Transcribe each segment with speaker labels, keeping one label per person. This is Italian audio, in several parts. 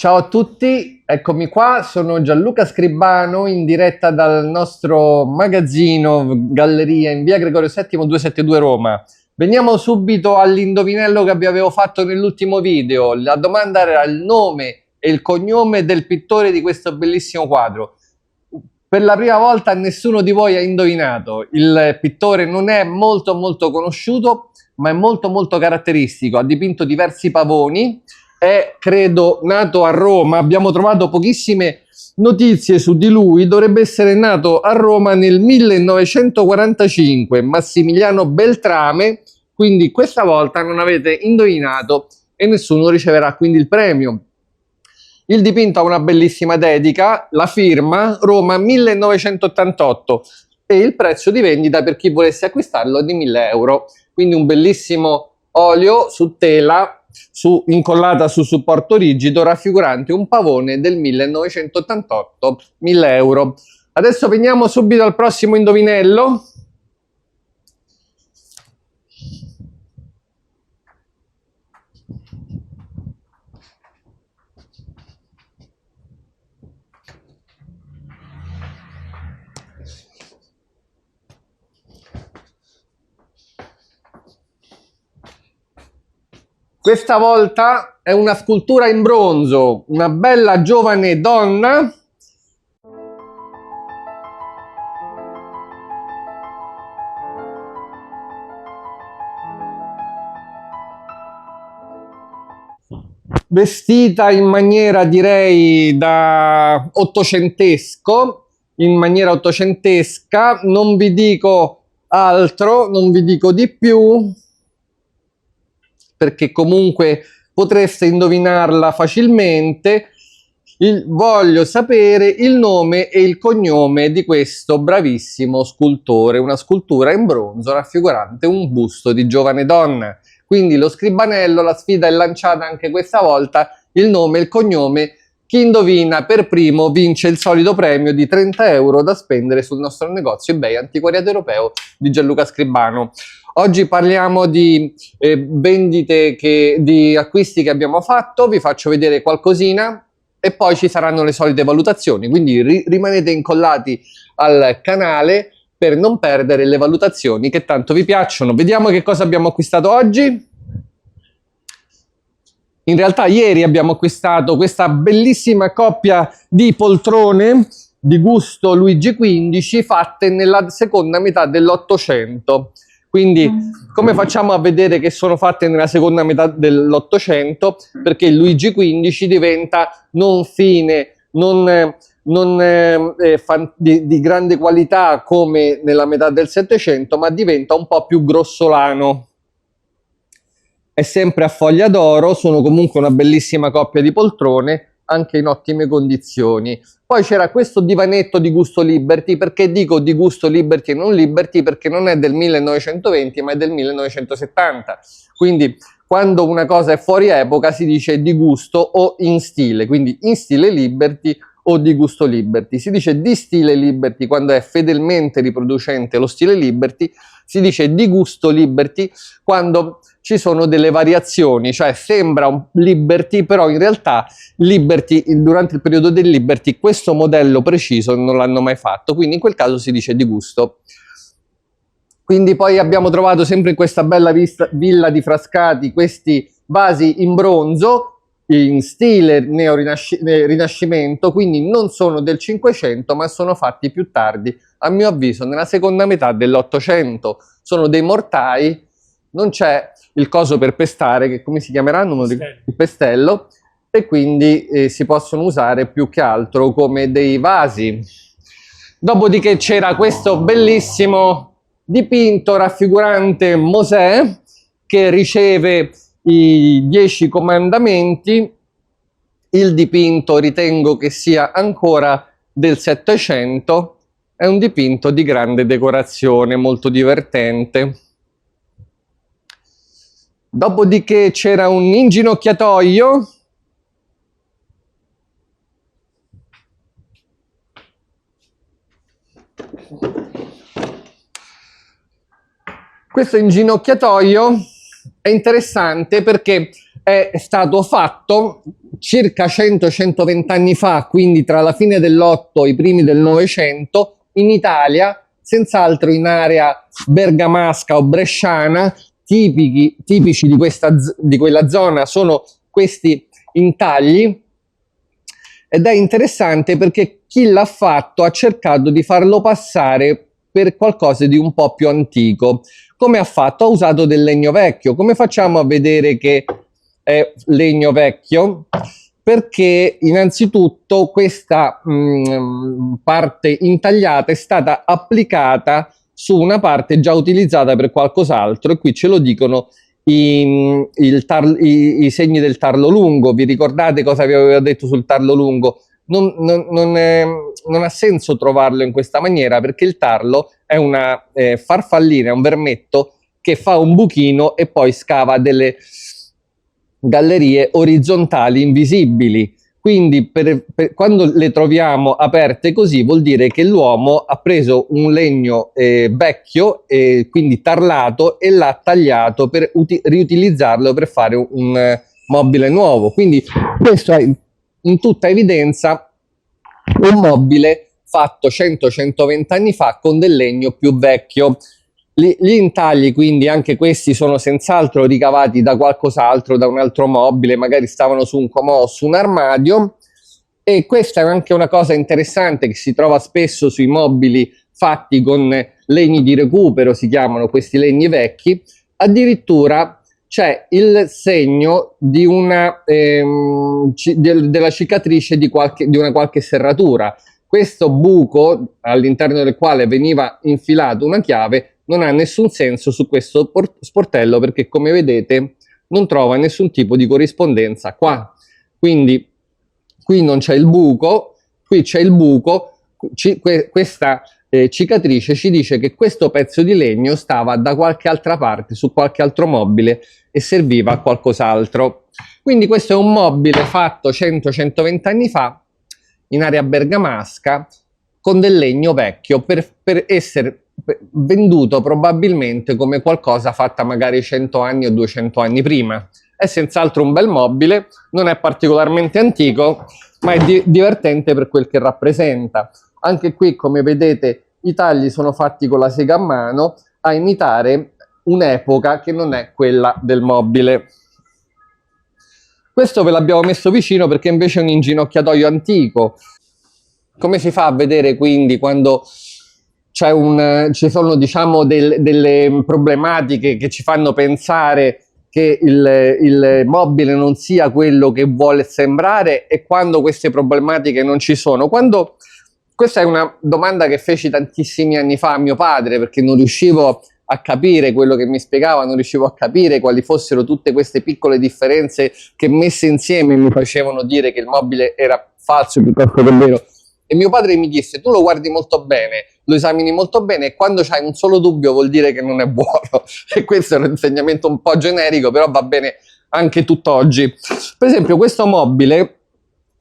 Speaker 1: Ciao a tutti, eccomi qua, sono Gianluca Scribbano in diretta dal nostro magazzino Galleria in via Gregorio VII 272 Roma. Veniamo subito all'indovinello che vi avevo fatto nell'ultimo video. La domanda era il nome e il cognome del pittore di questo bellissimo quadro. Per la prima volta nessuno di voi ha indovinato. Il pittore non è molto conosciuto, ma è molto caratteristico. Ha dipinto diversi pavoni. È, credo, nato a Roma. Abbiamo trovato pochissime notizie su di lui. Dovrebbe essere nato a Roma nel 1945, Massimiliano Beltrame, quindi questa volta non avete indovinato e nessuno riceverà quindi il premio. Il dipinto ha una bellissima dedica, la firma Roma 1988 e il prezzo di vendita per chi volesse acquistarlo è di 1.000 euro. Quindi un bellissimo olio su tela incollata su supporto rigido raffigurante un pavone del 1988, 1.000 euro. Adesso veniamo subito al prossimo indovinello. Questa volta è una scultura in bronzo, una bella giovane donna vestita in maniera direi da ottocentesco, in maniera ottocentesca, non vi dico altro, non vi dico di più, perché comunque potreste indovinarla facilmente. Voglio sapere il nome e il cognome di questo bravissimo scultore, una scultura in bronzo raffigurante un busto di giovane donna. Quindi lo scribanello, la sfida è lanciata anche questa volta, il nome e il cognome. Chi indovina per primo vince il solito premio di 30 euro da spendere sul nostro negozio eBay Antiquariato Europeo di Gianluca Scribbano. Oggi parliamo di vendite, di acquisti che abbiamo fatto, vi faccio vedere qualcosina e poi ci saranno le solite valutazioni, quindi rimanete incollati al canale per non perdere le valutazioni che tanto vi piacciono. Vediamo che cosa abbiamo acquistato oggi. In realtà ieri abbiamo acquistato questa bellissima coppia di poltrone di gusto Luigi XV fatte nella seconda metà dell'Ottocento. Quindi come facciamo a vedere che sono fatte nella seconda metà dell'Ottocento? Perché il Luigi XV diventa non fine, non di grande qualità come nella metà del Settecento, ma diventa un po' più grossolano. È sempre a foglia d'oro, sono comunque una bellissima coppia di poltrone, anche in ottime condizioni. Poi c'era questo divanetto di gusto Liberty. Perché dico di gusto Liberty e non Liberty? Perché non è del 1920 ma è del 1970. Quindi quando una cosa è fuori epoca si dice di gusto o in stile, quindi in stile Liberty o di gusto Liberty. Si dice di stile Liberty quando è fedelmente riproducente lo stile Liberty, si dice di gusto Liberty quando ci sono delle variazioni, cioè sembra un Liberty, però in realtà Liberty, durante il periodo del Liberty, questo modello preciso non l'hanno mai fatto, quindi in quel caso si dice di gusto. Quindi poi abbiamo trovato sempre in questa bella villa di Frascati questi vasi in bronzo, in stile Rinascimento, quindi non sono del 500 ma sono fatti più tardi, a mio avviso nella seconda metà dell'Ottocento. Sono dei mortai, non c'è il coso per pestare, che come si chiameranno? Il pestello, e quindi si possono usare più che altro come dei vasi. Dopodiché c'era questo bellissimo dipinto raffigurante Mosè che riceve i 10 comandamenti. Il dipinto ritengo che sia ancora del Settecento, è un dipinto di grande decorazione, molto divertente. Dopodiché c'era un inginocchiatoio questo inginocchiatoio è interessante perché è stato fatto circa 100-120 anni fa, quindi tra la fine dell'8 e i primi del Novecento, in Italia, senz'altro in area bergamasca o bresciana, tipici di quella zona sono questi intagli, ed è interessante perché chi l'ha fatto ha cercato di farlo passare per qualcosa di un po' più antico. Come ha fatto? Ha usato del legno vecchio. Come facciamo a vedere che è legno vecchio? Perché innanzitutto questa parte intagliata è stata applicata su una parte già utilizzata per qualcos'altro, e qui ce lo dicono i segni del tarlo lungo. Vi ricordate cosa vi avevo detto sul tarlo lungo? Non ha senso trovarlo in questa maniera, perché il tarlo è una farfallina, è un vermetto che fa un buchino e poi scava delle gallerie orizzontali invisibili. Quindi quando le troviamo aperte così, vuol dire che l'uomo ha preso un legno vecchio, quindi tarlato, e l'ha tagliato per riutilizzarlo per fare un mobile nuovo. Quindi questo è in tutta evidenza un mobile fatto 100-120 anni fa con del legno più vecchio. Gli intagli, quindi, anche questi sono senz'altro ricavati da qualcos'altro, da un altro mobile, magari stavano su un comò o su un armadio. E questa è anche una cosa interessante che si trova spesso sui mobili fatti con legni di recupero, si chiamano questi legni vecchi. Addirittura c'è il segno di della cicatrice di una qualche serratura. Questo buco all'interno del quale veniva infilata una chiave non ha nessun senso su questo sportello, perché, come vedete, non trova nessun tipo di corrispondenza qua. Quindi qui non c'è il buco, qui c'è il buco. Questa cicatrice ci dice che questo pezzo di legno stava da qualche altra parte, su qualche altro mobile, e serviva a qualcos'altro. Quindi questo è un mobile fatto 100-120 anni fa in area bergamasca con del legno vecchio, per essere venduto probabilmente come qualcosa fatta magari 100 anni o 200 anni prima. È senz'altro un bel mobile, non è particolarmente antico, ma è divertente per quel che rappresenta. Anche qui, come vedete, i tagli sono fatti con la sega a mano, a imitare un'epoca che non è quella del mobile. Questo ve l'abbiamo messo vicino perché invece è un inginocchiatoio antico. Come si fa a vedere, quindi, quando ci sono, diciamo, delle problematiche che ci fanno pensare che il mobile non sia quello che vuole sembrare, e quando queste problematiche non ci sono? Questa è una domanda che feci tantissimi anni fa a mio padre, perché non riuscivo a capire quello che mi spiegava, non riuscivo a capire quali fossero tutte queste piccole differenze che, messe insieme, mi facevano dire che il mobile era falso piuttosto che vero. E mio padre mi disse: tu lo guardi molto bene, lo esamini molto bene, e quando c'hai un solo dubbio vuol dire che non è buono. E questo è un insegnamento un po' generico, però va bene anche tutt'oggi. Per esempio, questo mobile,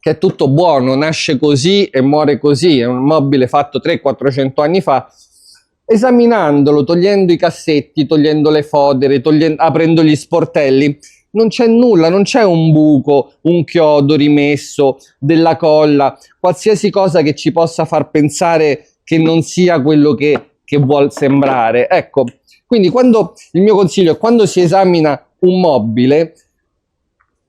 Speaker 1: che è tutto buono, nasce così e muore così, è un mobile fatto 300-400 anni fa, esaminandolo, togliendo i cassetti, togliendo le fodere, aprendo gli sportelli, non c'è nulla, non c'è un buco, un chiodo rimesso, della colla, qualsiasi cosa che ci possa far pensare che non sia quello che vuol sembrare. Ecco, quindi il mio consiglio è: quando si esamina un mobile,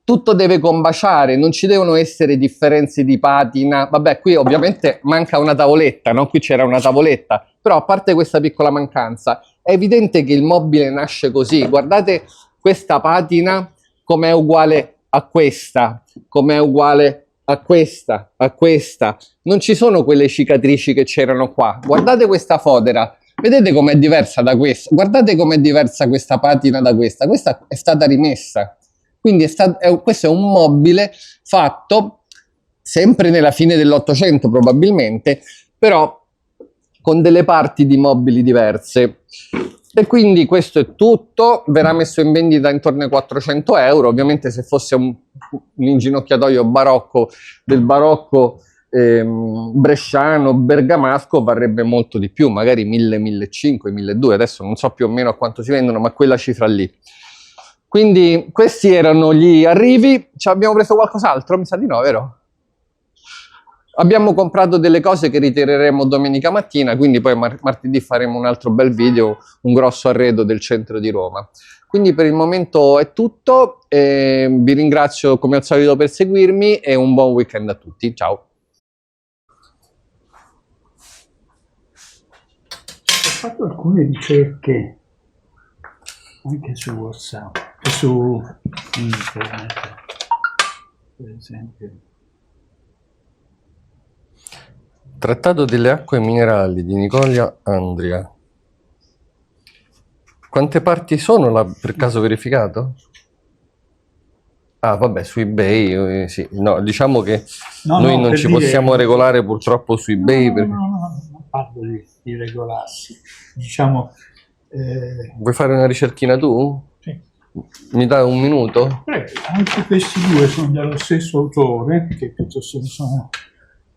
Speaker 1: tutto deve combaciare, non ci devono essere differenze di patina. Vabbè, qui ovviamente manca una tavoletta, no? Qui c'era una tavoletta, però a parte questa piccola mancanza, è evidente che il mobile nasce così. Guardate questa patina com'è uguale a questa, com'è uguale a questa, a questa. Non ci sono quelle cicatrici che c'erano qua. Guardate questa fodera, vedete com'è diversa da questa? Guardate com'è diversa questa patina da questa. Questa è stata rimessa. Quindi questo è un mobile fatto sempre nella fine dell'Ottocento probabilmente, però con delle parti di mobili diverse. E quindi questo è tutto, verrà messo in vendita intorno ai 400 euro. Ovviamente, se fosse un inginocchiatoio barocco, del barocco bresciano, bergamasco, varrebbe molto di più, magari 1.000, 1.500, 1.200, adesso non so più o meno a quanto si vendono, ma quella cifra lì. Quindi questi erano gli arrivi. Ci abbiamo preso qualcos'altro? Mi sa di no, vero? Abbiamo comprato delle cose che ritireremo domenica mattina, quindi poi martedì faremo un altro bel video, un grosso arredo del centro di Roma. Quindi per il momento è tutto, vi ringrazio come al solito per seguirmi e un buon weekend a tutti, ciao!
Speaker 2: Ho fatto alcune ricerche anche su WhatsApp e su internet, per esempio.
Speaker 1: Trattato delle acque minerali di Nicola Andria. Quante parti sono là, per caso verificato? Ah, vabbè, su eBay, sì. No, diciamo che noi non ci possiamo regolare purtroppo su eBay. Perché...
Speaker 2: non parlo di regolarsi. Diciamo...
Speaker 1: Vuoi fare una ricerchina tu?
Speaker 2: Sì.
Speaker 1: Mi dai un minuto?
Speaker 2: Prego. Anche questi due sono dello stesso autore, che piuttosto sono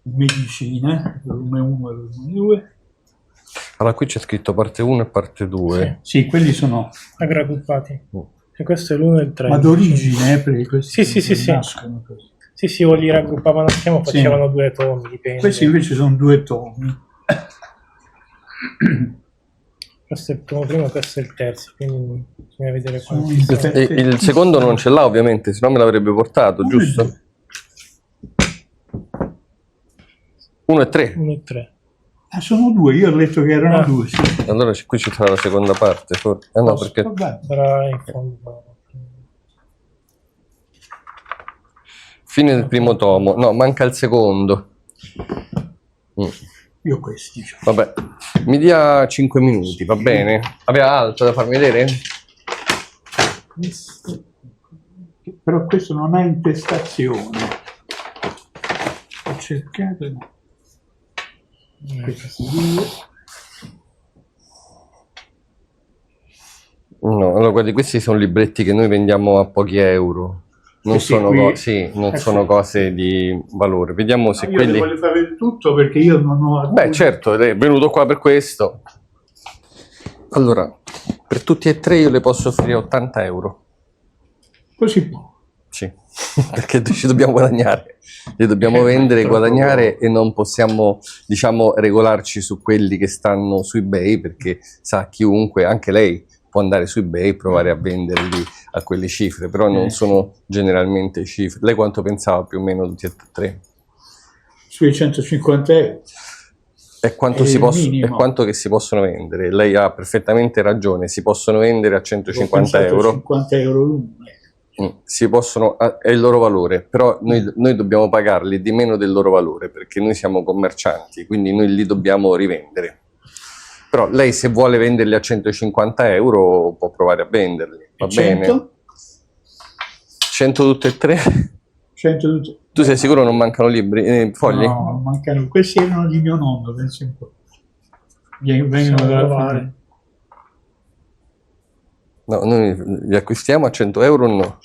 Speaker 2: medicina, volume 1 e volume 2.
Speaker 1: Allora, qui c'è scritto parte 1 e parte 2.
Speaker 2: Sì, quelli sono
Speaker 3: raggruppati. E questo è l'1 e il 3.
Speaker 2: Ma d'origine, perché questi
Speaker 3: sì.
Speaker 2: nascono così.
Speaker 3: Sì, o li raggruppavano assieme o facevano 2 tomi, dipende.
Speaker 2: Questi invece sono 2 tomi.
Speaker 3: Questo è il primo, questo è il terzo, quindi bisogna vedere quanti
Speaker 1: il secondo non ce l'ha ovviamente, se no me l'avrebbe portato, giusto? 1 e 3.
Speaker 3: 1 e 3.
Speaker 2: Ah, sono 2, io ho letto che erano 2. Sì.
Speaker 1: Allora qui ci sarà la seconda parte, forse. No, perché...
Speaker 3: Sarà in fondo.
Speaker 1: Fine del primo tomo. No, manca il secondo.
Speaker 2: Io questi. Diciamo.
Speaker 1: Vabbè, mi dia 5 minuti, va bene? Aveva altro da farmi vedere?
Speaker 2: Però questo non ha intestazione. Ho cercato... Questi due.
Speaker 1: No, allora guardi, questi sono libretti che noi vendiamo a pochi euro. Non sono, sono cose di valore. Vediamo se
Speaker 2: io
Speaker 1: quelli...
Speaker 2: voglio fare tutto perché io non ho...
Speaker 1: Beh, certo, è venuto qua per questo. Allora, per tutti e tre io le posso offrire 80 euro.
Speaker 2: Così può.
Speaker 1: Sì, perché ci dobbiamo guadagnare. Li dobbiamo vendere, guadagnare e non possiamo, diciamo, regolarci su quelli che stanno su eBay, perché sa chiunque, anche lei, può andare su eBay e provare a venderli a quelle cifre, però non sono generalmente cifre. Lei quanto pensava più o meno tutti e tre?
Speaker 2: Sui 150 euro.
Speaker 1: E quanto che si possono vendere? Lei ha perfettamente ragione, si possono vendere a 150 euro.
Speaker 2: 50 euro l'uno.
Speaker 1: Si possono, è il loro valore, però noi dobbiamo pagarli di meno del loro valore, perché noi siamo commercianti, quindi noi li dobbiamo rivendere. Però lei, se vuole venderli a 150 euro può provare a venderli, va
Speaker 2: 100?
Speaker 1: bene? 100 tutte e tre?
Speaker 2: 100 tutte.
Speaker 1: Tu sei sicuro non mancano libri, fogli?
Speaker 2: No, mancano. Questi erano di mio nonno, pensi un po'. Vengono dalla fare.
Speaker 1: No, noi li acquistiamo a 100 euro o no?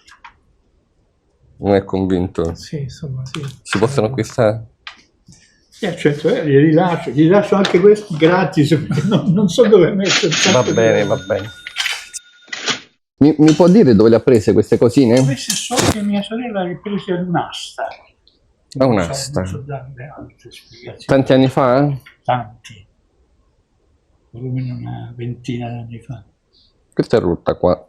Speaker 1: Non è convinto?
Speaker 3: Sì, insomma, sì.
Speaker 1: Si possono acquistare?
Speaker 2: A 100 euro gli lascio anche questi gratis, perché non so dove mettere.
Speaker 1: Va bene, va bene. Mi può dire dove le ha prese queste cosine?
Speaker 2: Queste sono che mia sorella ha ripreso ad un'asta.
Speaker 1: A un'asta?
Speaker 2: Non so dare altre spiegazioni.
Speaker 1: Tanti anni fa?
Speaker 2: Tanti. Almeno una ventina di anni fa.
Speaker 1: Questa è rotta qua.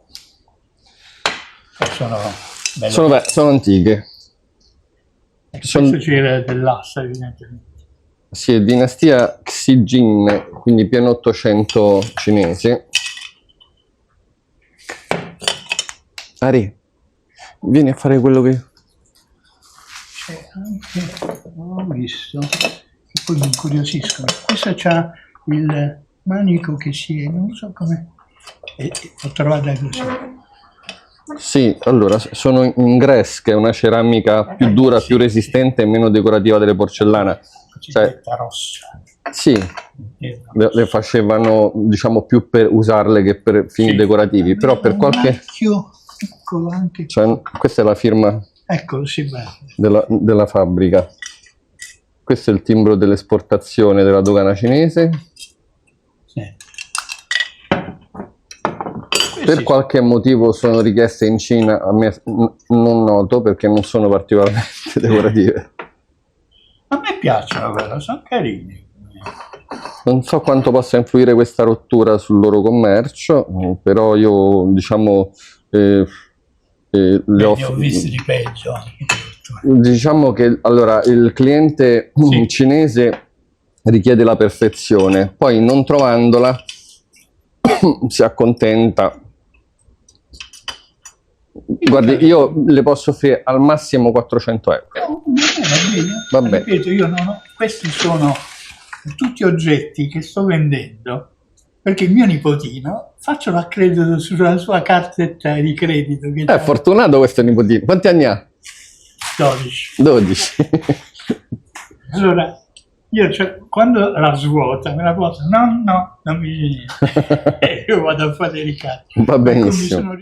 Speaker 2: Sono
Speaker 1: antiche.
Speaker 2: Questo c'era dell'asta, evidentemente.
Speaker 1: Sì, è dinastia Xi-Jin, quindi pieno 800 cinese. Ari, vieni a fare quello che...
Speaker 2: C'è anche, ho visto, che poi mi incuriosiscono. Questa c'ha il manico che non so come, l'ho trovata così.
Speaker 1: Sì, allora, sono in Grès, che è una ceramica più dura, più resistente e meno decorativa delle porcellane. Cioè,
Speaker 2: rossa.
Speaker 1: Sì, le facevano, diciamo, più per usarle che per fini decorativi, però per qualche...
Speaker 2: Piccolo anche.
Speaker 1: Cioè, questa è la firma
Speaker 2: Eccolo, sì,
Speaker 1: della fabbrica. Questo è il timbro dell'esportazione della dogana cinese.
Speaker 2: Sì.
Speaker 1: Per
Speaker 2: sì.
Speaker 1: qualche motivo sono richieste in Cina, a me non noto perché non sono particolarmente decorative.
Speaker 2: A me piacciono, però, sono carini.
Speaker 1: Non so quanto possa influire questa rottura sul loro commercio, però io diciamo le
Speaker 2: Ne ho visti di peggio.
Speaker 1: diciamo che allora il cliente
Speaker 2: Sì.
Speaker 1: cinese richiede la perfezione, poi non trovandola si accontenta. Guardi, io le posso offrire al massimo 400 euro.
Speaker 2: No, va bene.
Speaker 1: Va bene.
Speaker 2: Ripeto, io non ho, questi sono tutti oggetti che sto vendendo perché il mio nipotino faccio l'accredito sulla sua cartetta di credito che
Speaker 1: È fortunato questo nipotino. Quanti anni ha?
Speaker 2: 12.
Speaker 1: 12.
Speaker 2: Allora, quando la svuota, me la posso, no, non mi viene niente. E io vado a fare i ricatti.
Speaker 1: Va benissimo.
Speaker 2: Ecco, mi sono